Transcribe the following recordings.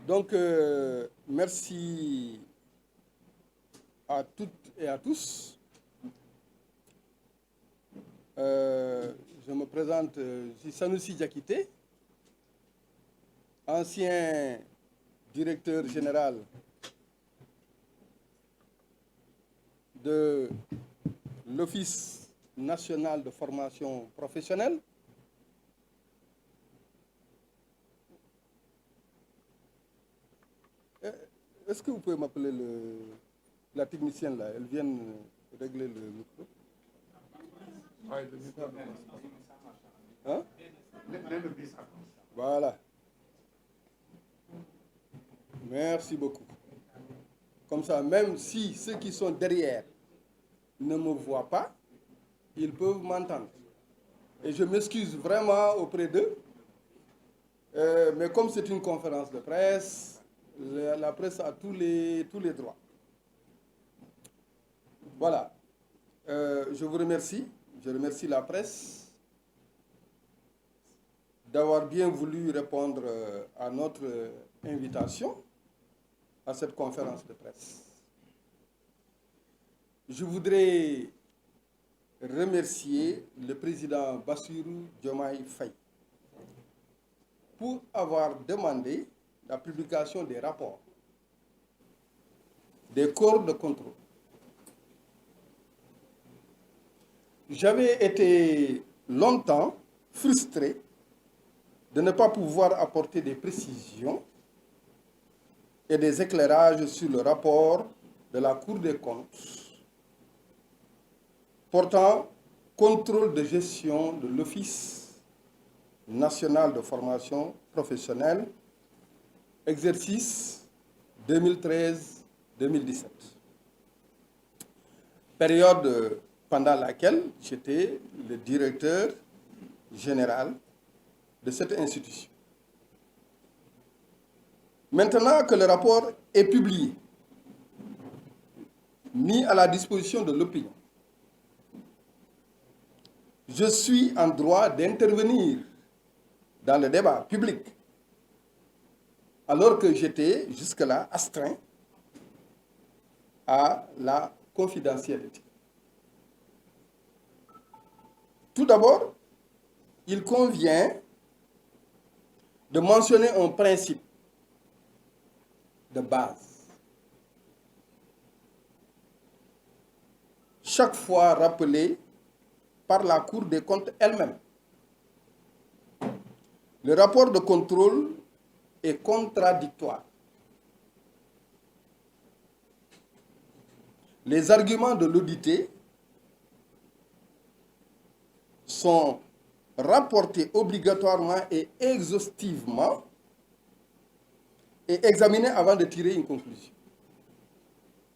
Donc, merci à toutes et à tous. Je me présente, je suis Sanoussi Diakité, ancien directeur général de l'Office national de formation professionnelle. Est-ce que vous pouvez m'appeler la technicienne là? Elle vient régler le micro. Oui, le micro. Hein? Voilà. Merci beaucoup. Comme ça, même si ceux qui sont derrière ne me voient pas, ils peuvent m'entendre. Et je m'excuse vraiment auprès d'eux. Mais comme c'est une conférence de presse, la presse a tous les droits. Voilà. Je vous remercie. Je remercie la presse d'avoir bien voulu répondre à notre invitation à cette conférence de presse. Je voudrais remercier le président Bassirou Diomaye Faye pour avoir demandé la publication des rapports des corps de contrôle. J'avais été longtemps frustré de ne pas pouvoir apporter des précisions et des éclairages sur le rapport de la Cour des comptes portant contrôle de gestion de l'Office national de formation professionnelle, exercice 2013-2017. Période pendant laquelle j'étais le directeur général de cette institution. Maintenant que le rapport est publié, mis à la disposition de l'opinion, je suis en droit d'intervenir dans le débat public, alors que j'étais jusque-là astreint à la confidentialité. Tout d'abord, il convient de mentionner un principe de base, chaque fois rappelé par la Cour des comptes elle-même. Le rapport de contrôle est contradictoire. Les arguments de l'audité sont rapportés obligatoirement et exhaustivement et examinés avant de tirer une conclusion.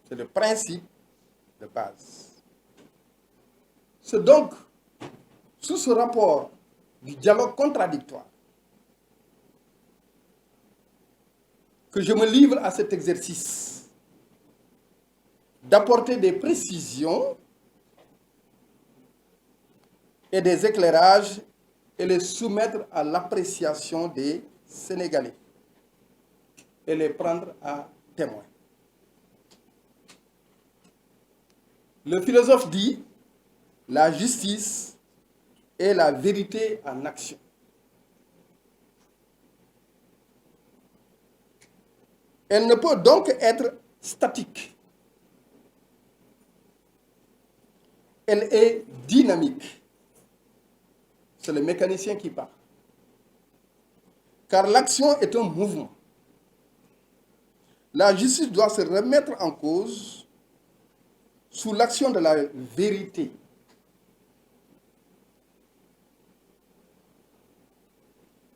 C'est le principe de base. C'est donc sous ce rapport du dialogue contradictoire que je me livre à cet exercice d'apporter des précisions et des éclairages et les soumettre à l'appréciation des Sénégalais et les prendre à témoin. Le philosophe dit: la justice est la vérité en action. Elle ne peut donc être statique. Elle est dynamique. C'est le mécanicien qui parle. Car l'action est un mouvement. La justice doit se remettre en cause sous l'action de la vérité.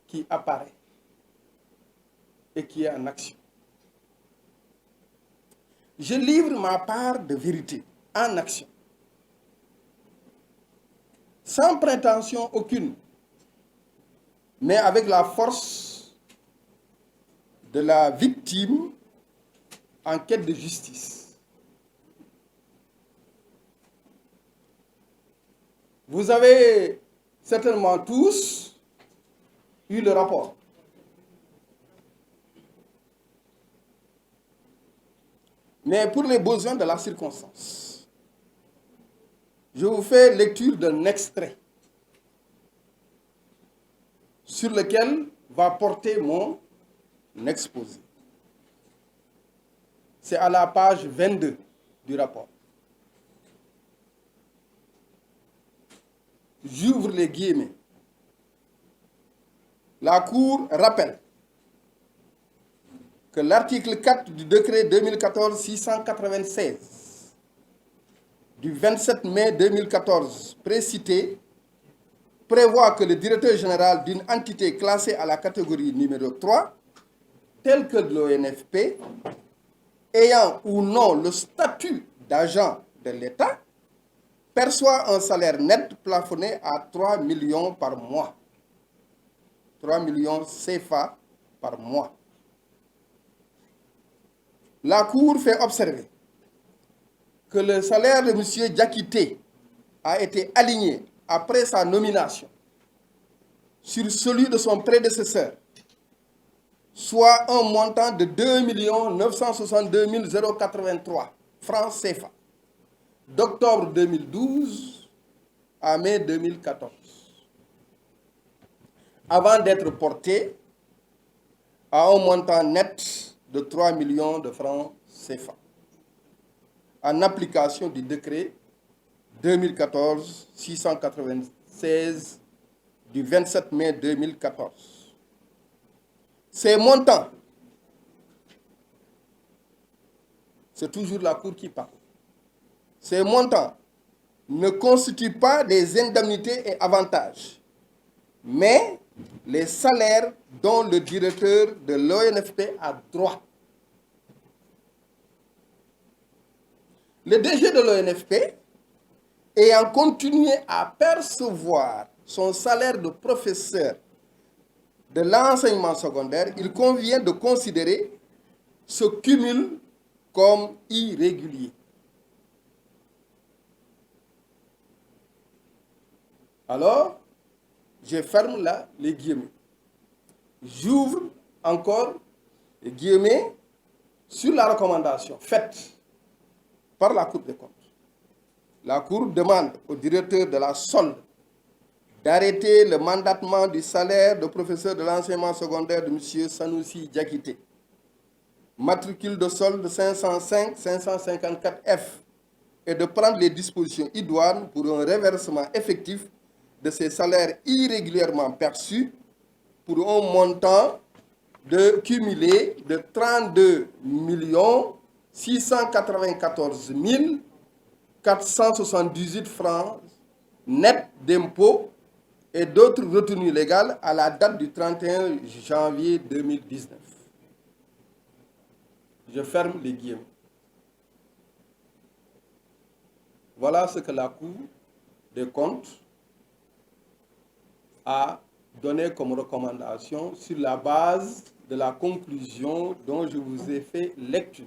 Qui apparaît et qui est en action. Je livre ma part de vérité en action, sans prétention aucune, mais avec la force de la victime en quête de justice. Vous avez certainement tous eu le rapport. Mais pour les besoins de la circonstance, je vous fais lecture d'un extrait sur lequel va porter mon exposé. C'est à la page 22 du rapport. J'ouvre les guillemets. La Cour rappelle que l'article 4 du décret 2014-696 du 27 mai 2014 précité prévoit que le directeur général d'une entité classée à la catégorie numéro 3, telle que l'ONFP, ayant ou non le statut d'agent de l'État, perçoit un salaire net plafonné à 3 millions par mois. 3 millions CFA par mois. La Cour fait observer que le salaire de M. Diakité a été aligné après sa nomination sur celui de son prédécesseur, soit un montant de 2 962 083 francs CFA, d'octobre 2012 à mai 2014, avant d'être porté à un montant net de 3 millions de francs CFA, en application du décret 2014-696 du 27 mai 2014. Ces montants, c'est toujours la Cour qui parle, ces montants ne constituent pas des indemnités et avantages, mais les salaires dont le directeur de l'ONFP a droit. Le DG de l'ONFP, ayant continué à percevoir son salaire de professeur de l'enseignement secondaire, il convient de considérer ce cumul comme irrégulier. Alors, je ferme là les guillemets. J'ouvre encore les guillemets sur la recommandation faite par la Cour des comptes. La Cour demande au directeur de la solde d'arrêter le mandatement du salaire de professeur de l'enseignement secondaire de M. Sanoussi Diakité, matricule de solde 505-554F, et de prendre les dispositions idoines pour un reversement effectif de ces salaires irrégulièrement perçus pour un montant de cumulé de 32 694 478 francs net d'impôts et d'autres retenues légales à la date du 31 janvier 2019. Je ferme les guillemets. Voilà ce que la Cour des comptes a donné comme recommandation sur la base de la conclusion dont je vous ai fait lecture.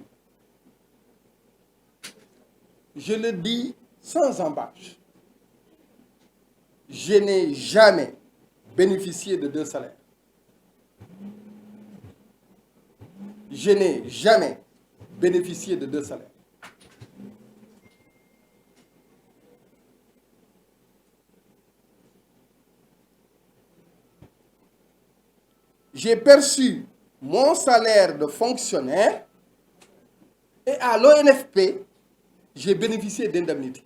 Je le dis sans embâche. Je n'ai jamais bénéficié de 2 salaires. Je n'ai jamais bénéficié de 2 salaires. J'ai perçu mon salaire de fonctionnaire et à l'ONFP, j'ai bénéficié d'indemnités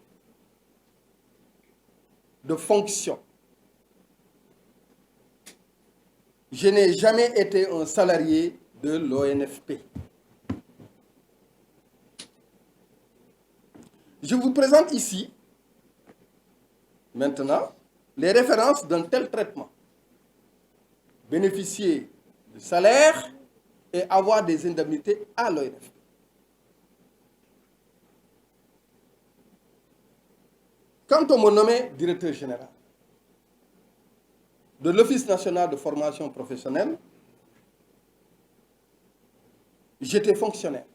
de fonction. Je n'ai jamais été un salarié de l'ONFP. Je vous présente ici, maintenant, les références d'un tel traitement. Bénéficier de salaire et avoir des indemnités à l'ONFP. Quand on me nommait directeur général de l'Office national de formation professionnelle, j'étais fonctionnaire.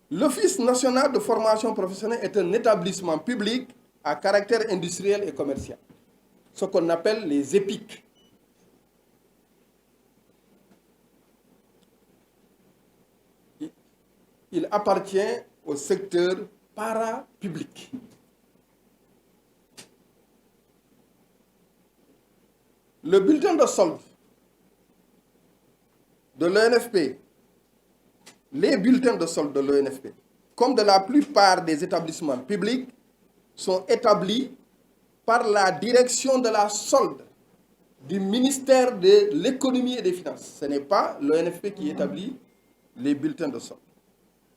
L'Office national de formation professionnelle est un établissement public à caractère industriel et commercial, ce qu'on appelle les EPIC. Il appartient au secteur parapublic. Le bulletin de solde de l'ONFP, les bulletins de solde de l'ONFP, comme de la plupart des établissements publics, sont établis par la direction de la solde du ministère de l'économie et des finances. Ce n'est pas l'ONFP qui établit les bulletins de solde.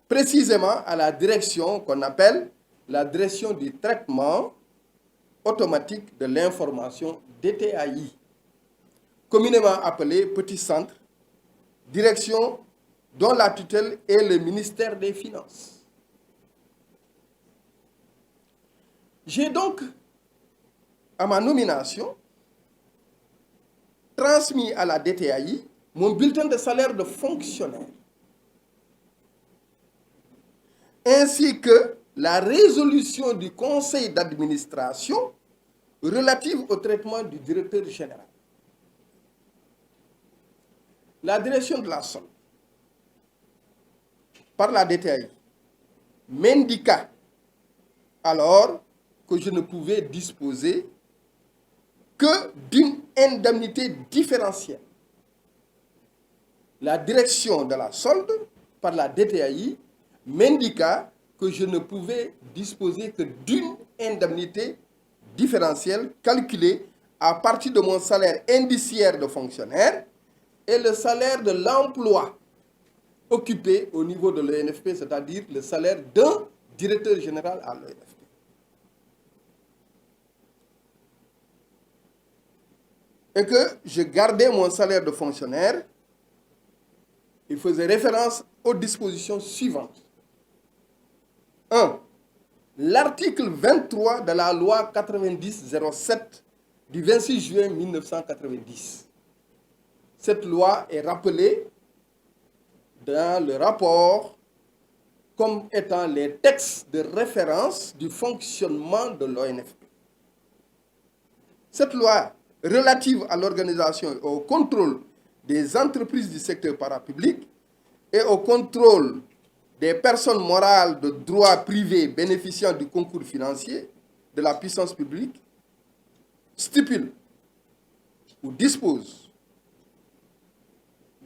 Précisément à la direction qu'on appelle la direction du traitement automatique de l'information, DTAI, communément appelée Petit Centre, direction dont la tutelle est le ministère des Finances. J'ai donc, à ma nomination, transmis à la DTAI mon bulletin de salaire de fonctionnaire, ainsi que la résolution du conseil d'administration relative au traitement du directeur général. La direction de la solde, par la DTAI, m'indiqua alors que je ne pouvais disposer que d'une indemnité différentielle. La direction de la solde, par la DTAI, m'indiqua que je ne pouvais disposer que d'une indemnité différentielle calculée à partir de mon salaire indiciaire de fonctionnaire et le salaire de l'emploi occupé au niveau de l'ONFP, c'est-à-dire le salaire d'un directeur général à l'ONFP. Et que je gardais mon salaire de fonctionnaire, il faisait référence aux dispositions suivantes. 1. L'article 23 de la loi 90-07 du 26 juin 1990. Cette loi est rappelée dans le rapport comme étant les textes de référence du fonctionnement de l'ONFP. Cette loi relative à l'organisation et au contrôle des entreprises du secteur parapublic et au contrôle des personnes morales de droit privé bénéficiant du concours financier de la puissance publique stipule ou dispose,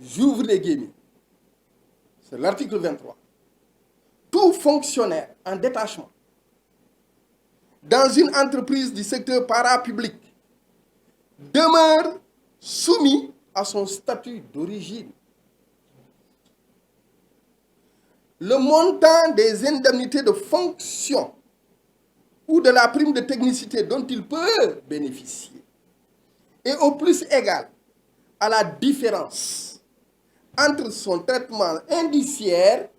j'ouvre les guillemets, c'est l'article 23, tout fonctionnaire en détachement dans une entreprise du secteur parapublic demeure soumis à son statut d'origine. Le montant des indemnités de fonction ou de la prime de technicité dont il peut bénéficier est au plus égal à la différence entre son traitement indiciaire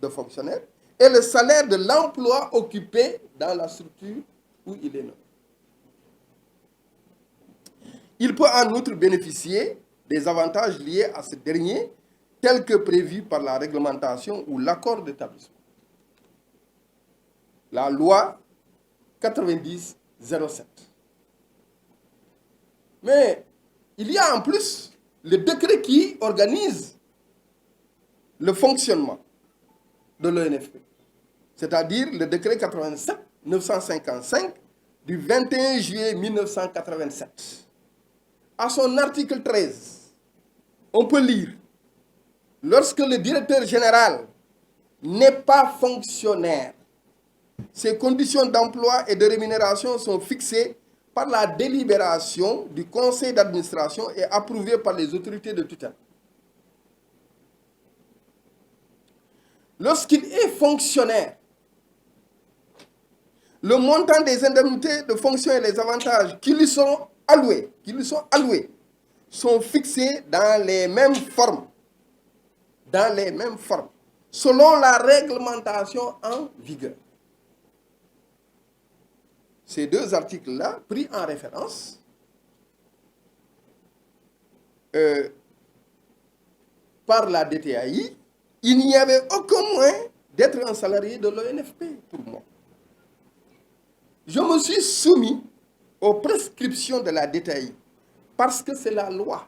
de fonctionnaire et le salaire de l'emploi occupé dans la structure où il est nommé. Il peut en outre bénéficier des avantages liés à ce dernier, tels que prévus par la réglementation ou l'accord d'établissement. La loi 90-07. Mais il y a en plus le décret qui organise le fonctionnement de l'ONFP, c'est-à-dire le décret 87-955 du 21 juillet 1987. À son article 13, on peut lire: lorsque le directeur général n'est pas fonctionnaire, ses conditions d'emploi et de rémunération sont fixées par la délibération du conseil d'administration et approuvées par les autorités de tutelle. Lorsqu'il est fonctionnaire, le montant des indemnités de fonction et les avantages qui lui sont alloués sont fixés dans les mêmes formes, selon la réglementation en vigueur. Ces deux articles-là, pris en référence, par la DTAI, il n'y avait aucun moyen d'être un salarié de l'ONFP pour moi. Je me suis soumis aux prescriptions de la DTAI parce que c'est la loi.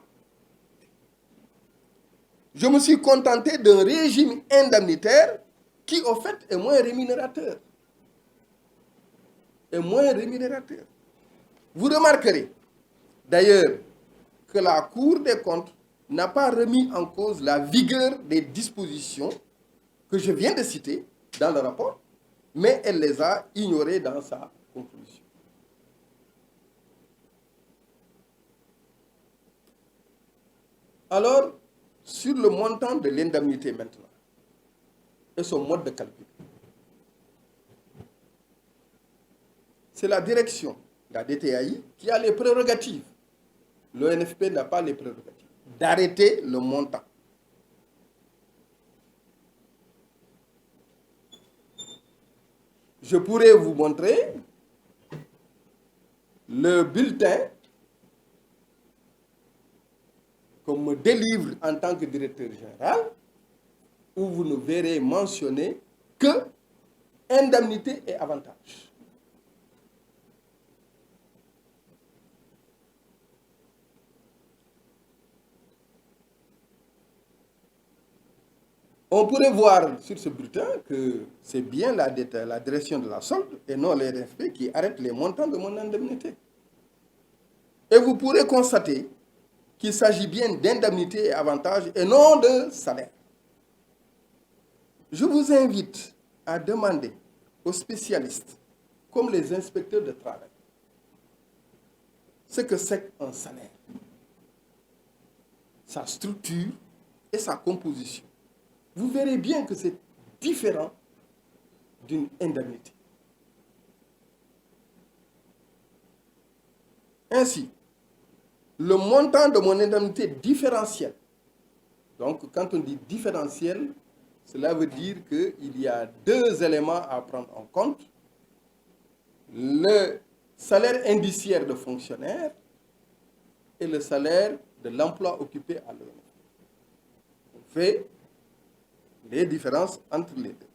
Je me suis contenté d'un régime indemnitaire qui, au fait, est moins rémunérateur. Vous remarquerez, d'ailleurs, que la Cour des comptes n'a pas remis en cause la vigueur des dispositions que je viens de citer dans le rapport, mais elle les a ignorées dans sa conclusion. Alors, sur le montant de l'indemnité maintenant et son mode de calcul, c'est la direction, la DTAI, qui a les prérogatives. L'ONFP n'a pas les prérogatives d'arrêter le montant. Je pourrais vous montrer le bulletin qu'on me délivre en tant que directeur général, où vous ne verrez mentionner que indemnité et avantage. On pourrait voir sur ce bulletin que c'est bien la direction de la solde et non les RFP qui arrête les montants de mon indemnité. Et vous pourrez constater qu'il s'agit bien d'indemnités et avantages et non de salaire. Je vous invite à demander aux spécialistes, comme les inspecteurs de travail, ce que c'est qu'un salaire, sa structure et sa composition. Vous verrez bien que c'est différent d'une indemnité. Ainsi, le montant de mon indemnité différentielle, donc quand on dit différentiel, cela veut dire qu'il y a deux éléments à prendre en compte. Le salaire indiciaire de fonctionnaire et le salaire de l'emploi occupé à l'ONF. On fait les différences entre les deux.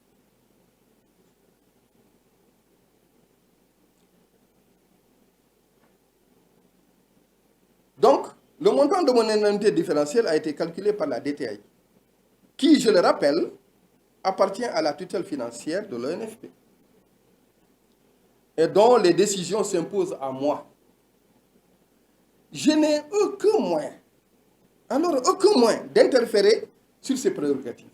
Donc, le montant de mon indemnité différentielle a été calculé par la DTAI, qui, je le rappelle, appartient à la tutelle financière de l'ONFP et dont les décisions s'imposent à moi. Je n'ai aucun moyen d'interférer sur ces prérogatives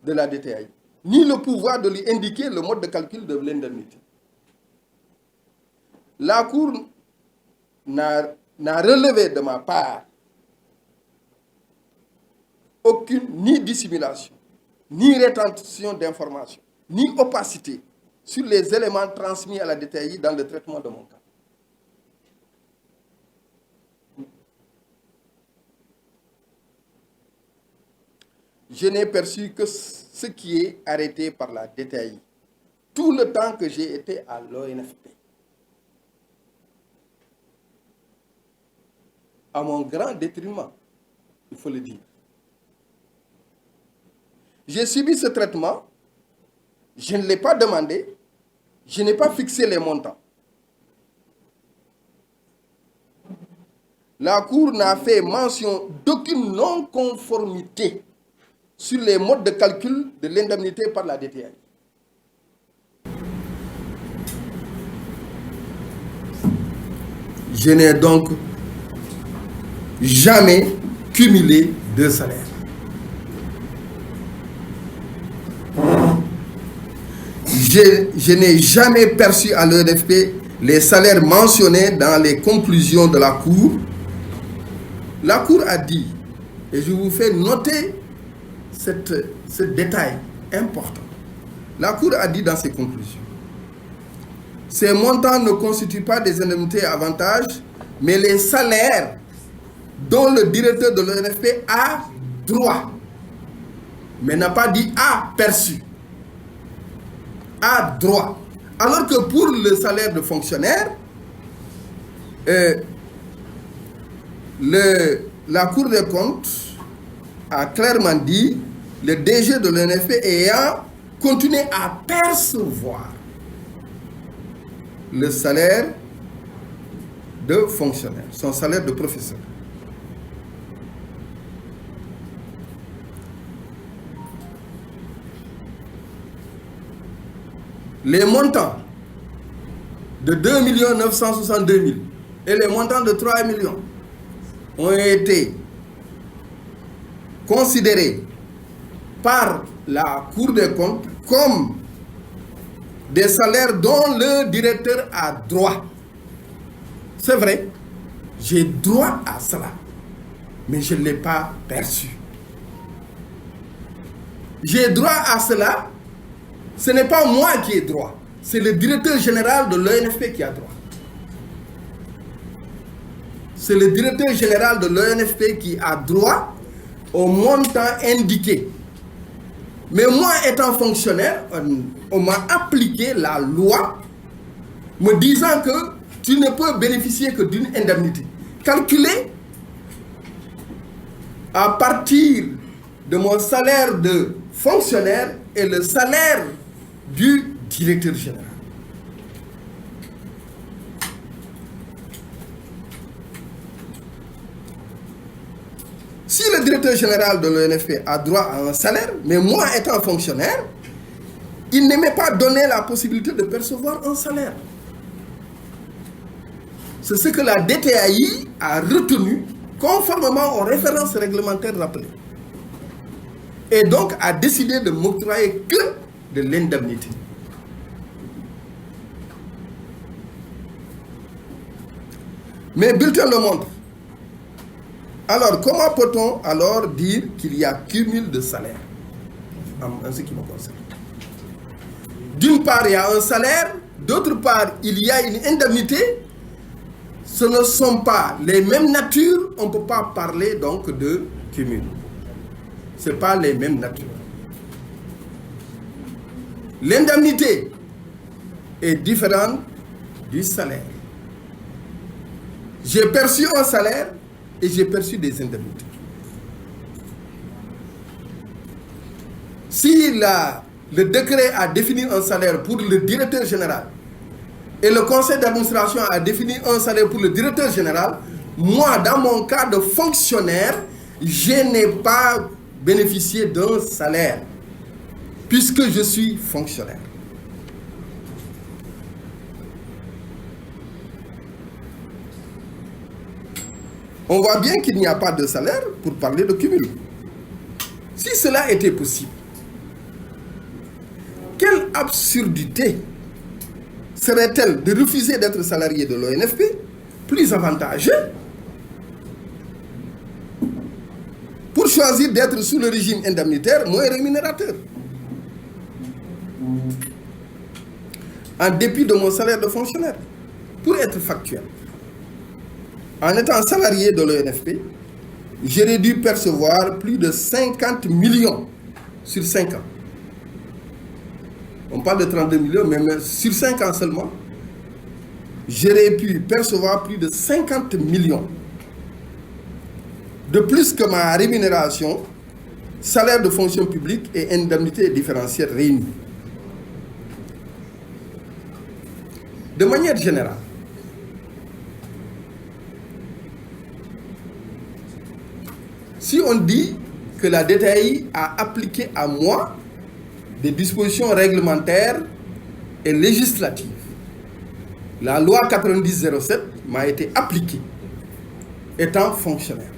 de la DTAI, ni le pouvoir de lui indiquer le mode de calcul de l'indemnité. La Cour n'a relevé de ma part aucune ni dissimulation, ni rétention d'informations, ni opacité sur les éléments transmis à la DTAI dans le traitement de mon cas. Je n'ai perçu que ce qui est arrêté par la DTAI tout le temps que j'ai été à l'ONFP. À mon grand détriment, il faut le dire. J'ai subi ce traitement, je ne l'ai pas demandé, je n'ai pas fixé les montants. La Cour n'a fait mention d'aucune non-conformité sur les modes de calcul de l'indemnité par la DTAI. Je n'ai donc jamais cumulé de salaire. Je n'ai jamais perçu à l'ONFP les salaires mentionnés dans les conclusions de la Cour. La Cour a dit, et je vous fais noter ce détail important. La Cour a dit dans ses conclusions, ces montants ne constituent pas des indemnités et avantages, mais les salaires dont le directeur de l'ONFP a droit, mais n'a pas dit a perçu, a droit. Alors que pour le salaire de fonctionnaire, la Cour des comptes a clairement dit le DG de l'ONFP ayant continué à percevoir le salaire de fonctionnaire, son salaire de professeur. Les montants de 2 962 000 et les montants de 3 millions ont été considérés par la Cour des comptes comme des salaires dont le directeur a droit. C'est vrai, j'ai droit à cela, mais je ne l'ai pas perçu. J'ai droit à cela, ce n'est pas moi qui ai droit, c'est le directeur général de l'ONFP qui a droit. C'est le directeur général de l'ONFP qui a droit au montant indiqué. Mais moi, étant fonctionnaire, on m'a appliqué la loi me disant que tu ne peux bénéficier que d'une indemnité calculée à partir de mon salaire de fonctionnaire et le salaire du directeur général. Si le directeur général de l'ONFP a droit à un salaire, mais moi étant fonctionnaire, il ne m'est pas donné la possibilité de percevoir un salaire. C'est ce que la DTAI a retenu conformément aux références réglementaires rappelées. Et donc a décidé de m'octroyer que de l'indemnité. Mes bulletins le montrent. Alors, comment peut-on alors dire qu'il y a cumul de salaire en ce qui me concerne? D'une part, il y a un salaire, d'autre part, il y a une indemnité. Ce ne sont pas les mêmes natures, on ne peut pas parler donc de cumul. Ce n'est pas les mêmes natures. L'indemnité est différente du salaire. J'ai perçu un salaire et j'ai perçu des indemnités. Si le décret a défini un salaire pour le directeur général et le conseil d'administration a défini un salaire pour le directeur général, moi, dans mon cas de fonctionnaire, je n'ai pas bénéficié d'un salaire puisque je suis fonctionnaire. On voit bien qu'il n'y a pas de salaire pour parler de cumul. Si cela était possible, quelle absurdité serait-elle de refuser d'être salarié de l'ONFP, plus avantageux, pour choisir d'être sous le régime indemnitaire moins rémunérateur, en dépit de mon salaire de fonctionnaire, pour être factuel. En étant salarié de l'ONFP, j'aurais dû percevoir plus de 50 millions sur 5 ans. On parle de 32 millions, mais sur 5 ans seulement, j'aurais pu percevoir plus de 50 millions. De plus que ma rémunération, salaire de fonction publique et indemnité différentielle réunies. De manière générale, si on dit que la DTAI a appliqué à moi des dispositions réglementaires et législatives, la loi 90-07 m'a été appliquée étant fonctionnaire.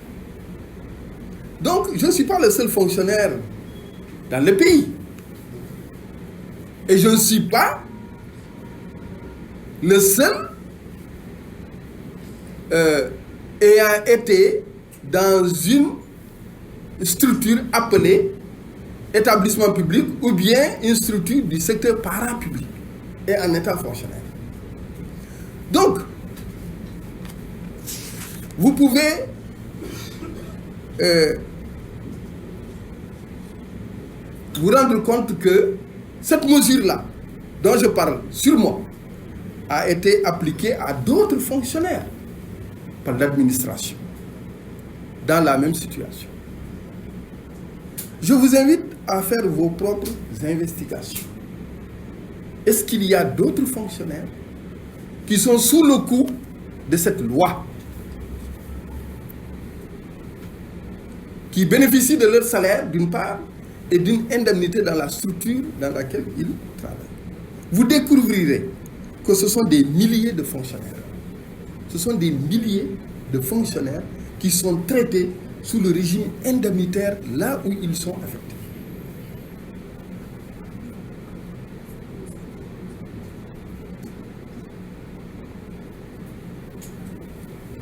Donc, je ne suis pas le seul fonctionnaire dans le pays. Et je ne suis pas le seul ayant été dans une structure appelée établissement public ou bien une structure du secteur parapublic et en état fonctionnaire. Donc, vous pouvez vous rendre compte que cette mesure-là, dont je parle sur moi, a été appliquée à d'autres fonctionnaires par l'administration dans la même situation. Je vous invite à faire vos propres investigations. Est-ce qu'il y a d'autres fonctionnaires qui sont sous le coup de cette loi, qui bénéficient de leur salaire d'une part et d'une indemnité dans la structure dans laquelle ils travaillent. Vous découvrirez que ce sont des milliers de fonctionnaires. Ce sont des milliers de fonctionnaires qui sont traités sous le régime indemnitaire là où ils sont affectés.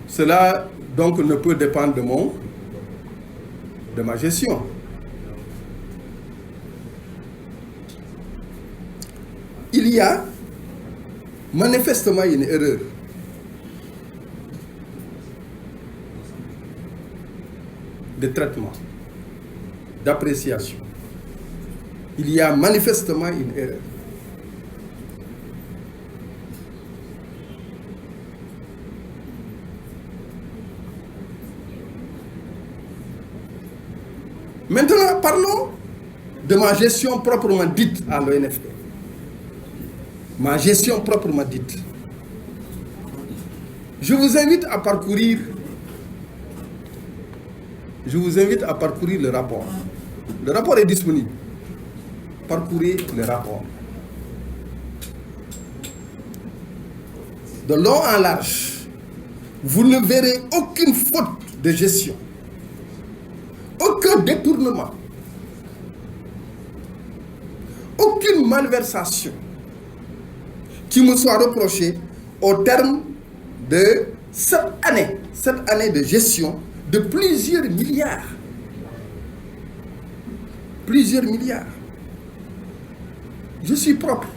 Cela donc ne peut dépendre de ma gestion. Il y a manifestement une erreur de traitement, d'appréciation. Il y a manifestement une erreur. Maintenant, parlons de ma gestion proprement dite à l'ONFP. Ma gestion proprement dite. Je vous invite à parcourir le rapport. Le rapport est disponible. Parcourez le rapport. De long en large, vous ne verrez aucune faute de gestion, aucun détournement, aucune malversation qui me soit reprochée au terme de cette année de gestion de plusieurs milliards. Plusieurs milliards. Je suis propre.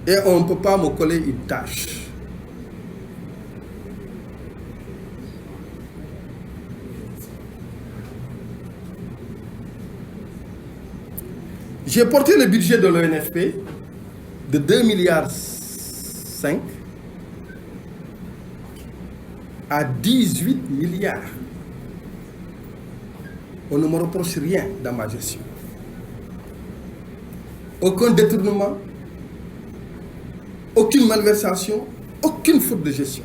Et on ne peut pas me coller une tâche. J'ai porté le budget de l'ONFP de 2,5 milliards à 18 milliards. On ne me reproche rien dans ma gestion. Aucun détournement, aucune malversation, aucune faute de gestion.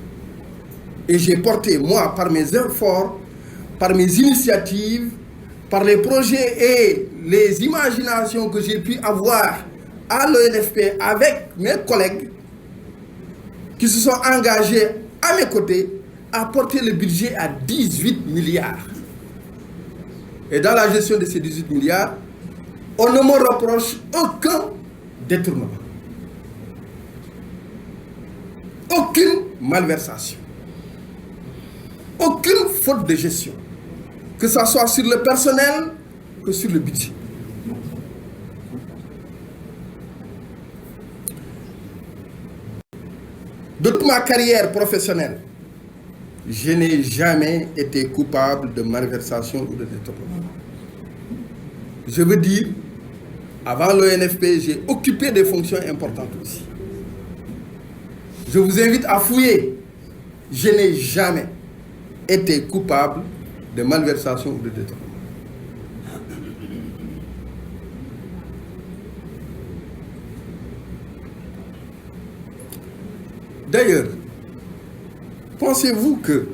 Et j'ai porté, moi, par mes efforts, par mes initiatives, par les projets et les imaginations que j'ai pu avoir à l'ONFP avec mes collègues qui se sont engagés à mes côtés, à porter le budget à 18 milliards. Et dans la gestion de ces 18 milliards, on ne me reproche aucun détournement, aucune malversation, aucune faute de gestion, que ce soit sur le personnel que sur le budget. De toute ma carrière professionnelle, je n'ai jamais été coupable de malversation ou de détournement. Je veux dire, avant l'ONFP, j'ai occupé des fonctions importantes aussi. Je vous invite à fouiller. Je n'ai jamais été coupable de malversation ou de détournement. D'ailleurs, pensez-vous que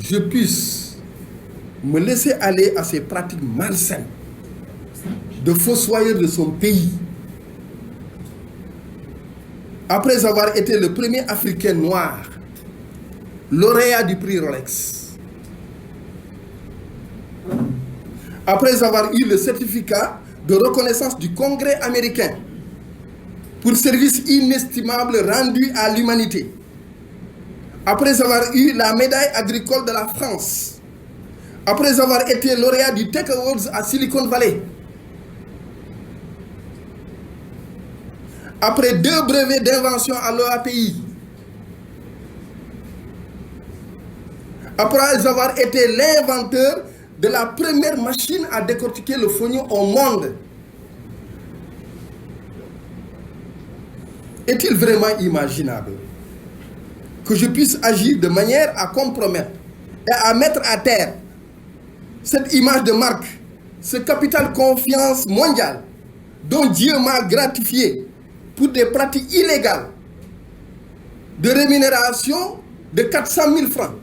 je puisse me laisser aller à ces pratiques malsaines de fossoyeur de son pays après avoir été le premier Africain noir lauréat du prix Rolex, après avoir eu le certificat de reconnaissance du Congrès américain pour service inestimable rendu à l'humanité, après avoir eu la médaille agricole de la France, après avoir été lauréat du Tech Awards à Silicon Valley, après 2 brevets d'invention à l'OAPI, après avoir été l'inventeur de la première machine à décortiquer le fonio au monde. Est-il vraiment imaginable que je puisse agir de manière à compromettre et à mettre à terre cette image de marque, ce capital confiance mondial dont Dieu m'a gratifié pour des pratiques illégales de rémunération de 400 000 francs.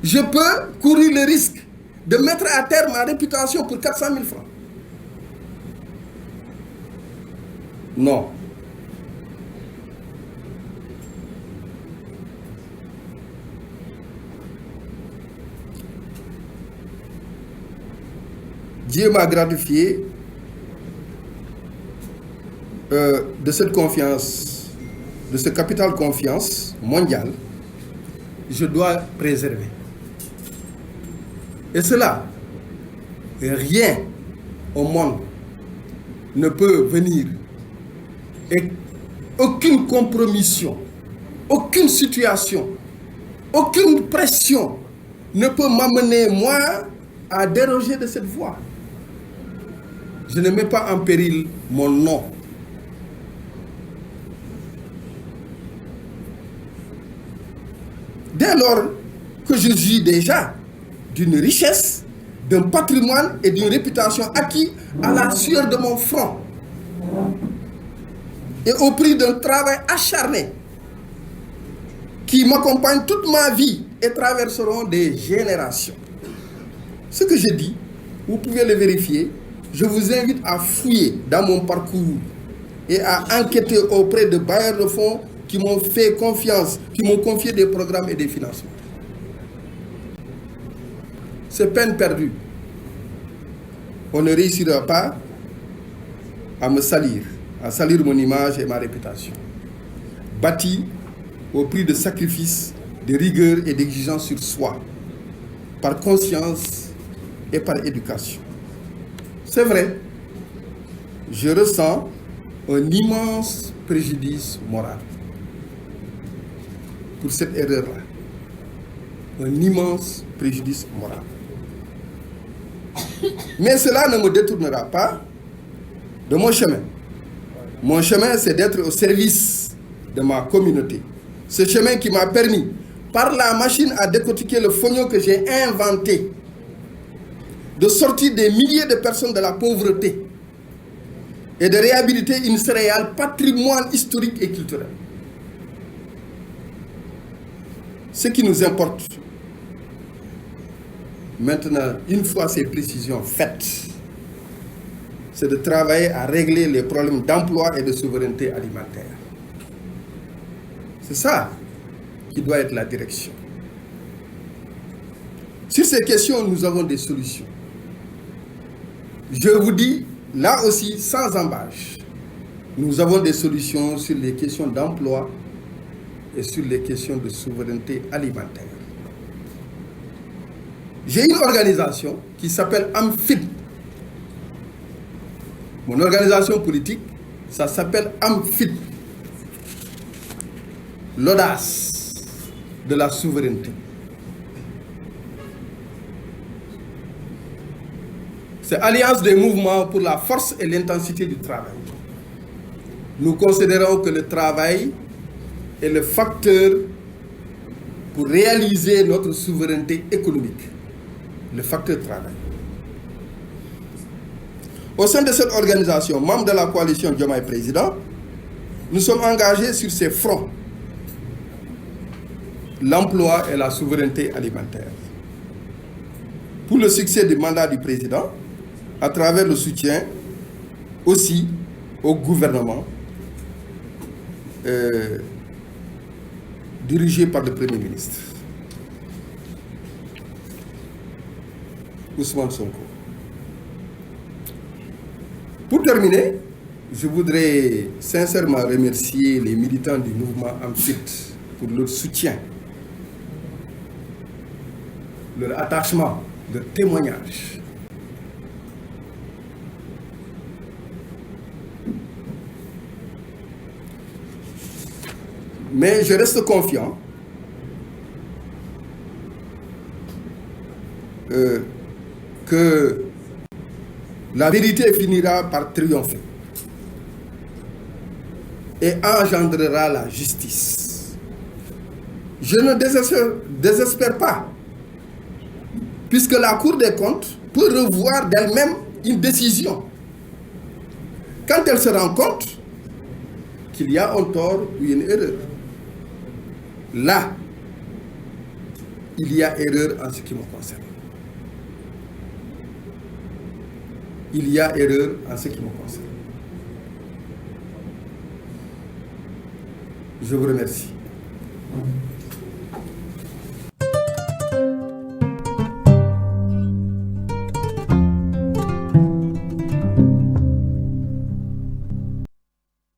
Je peux courir le risque de mettre à terre ma réputation pour 400 000 francs. Non. Dieu m'a gratifié de cette confiance, de ce capital confiance mondial. Je dois préserver. Et cela, rien au monde ne peut venir et aucune compromission, aucune situation, aucune pression ne peut m'amener, moi, à déroger de cette voie. Je ne mets pas en péril mon nom. Dès lors que je jouis déjà d'une richesse, d'un patrimoine et d'une réputation acquis à la sueur de mon front et au prix d'un travail acharné qui m'accompagne toute ma vie et traverseront des générations. Ce que je dis, vous pouvez le vérifier. Je vous invite à fouiller dans mon parcours et à enquêter auprès de bailleurs de fonds qui m'ont fait confiance, qui m'ont confié des programmes et des financements. C'est peine perdue. On ne réussira pas à me salir, à salir mon image et ma réputation. Bâti au prix de sacrifices, de rigueur et d'exigence sur soi, par conscience et par éducation. C'est vrai, je ressens un immense préjudice moral pour cette erreur-là. Un immense préjudice moral. Mais cela ne me détournera pas de mon chemin. Mon chemin, c'est d'être au service de ma communauté. Ce chemin qui m'a permis, par la machine à décortiquer le fognon que j'ai inventé, de sortir des milliers de personnes de la pauvreté et de réhabiliter une céréale patrimoine historique et culturel. Ce qui nous importe maintenant, une fois ces précisions faites, c'est de travailler à régler les problèmes d'emploi et de souveraineté alimentaire. C'est ça qui doit être la direction. Sur ces questions, nous avons des solutions. Je vous dis, là aussi, sans embâche, nous avons des solutions sur les questions d'emploi et sur les questions de souveraineté alimentaire. J'ai une organisation qui s'appelle AMFIT. Mon organisation politique, ça s'appelle AMFIT. L'audace de la souveraineté. C'est Alliance des mouvements pour la force et l'intensité du travail. Nous considérons que le travail est le facteur pour réaliser notre souveraineté économique. Le facteur travail. Au sein de cette organisation, membre de la coalition Diomaye Président, nous sommes engagés sur ces fronts: l'emploi et la souveraineté alimentaire. Pour le succès du mandat du président, à travers le soutien aussi au gouvernement dirigé par le Premier ministre Ousmane Sonko. Pour terminer, je voudrais sincèrement remercier les militants du mouvement AMFIT pour leur soutien, leur attachement, leur témoignage. Mais je reste confiant que la vérité finira par triompher et engendrera la justice. Je ne désespère pas, puisque la Cour des comptes peut revoir d'elle-même une décision quand elle se rend compte qu'il y a un tort ou une erreur. Là, il y a erreur en ce qui me concerne. Il y a erreur en ce qui me concerne. Je vous remercie.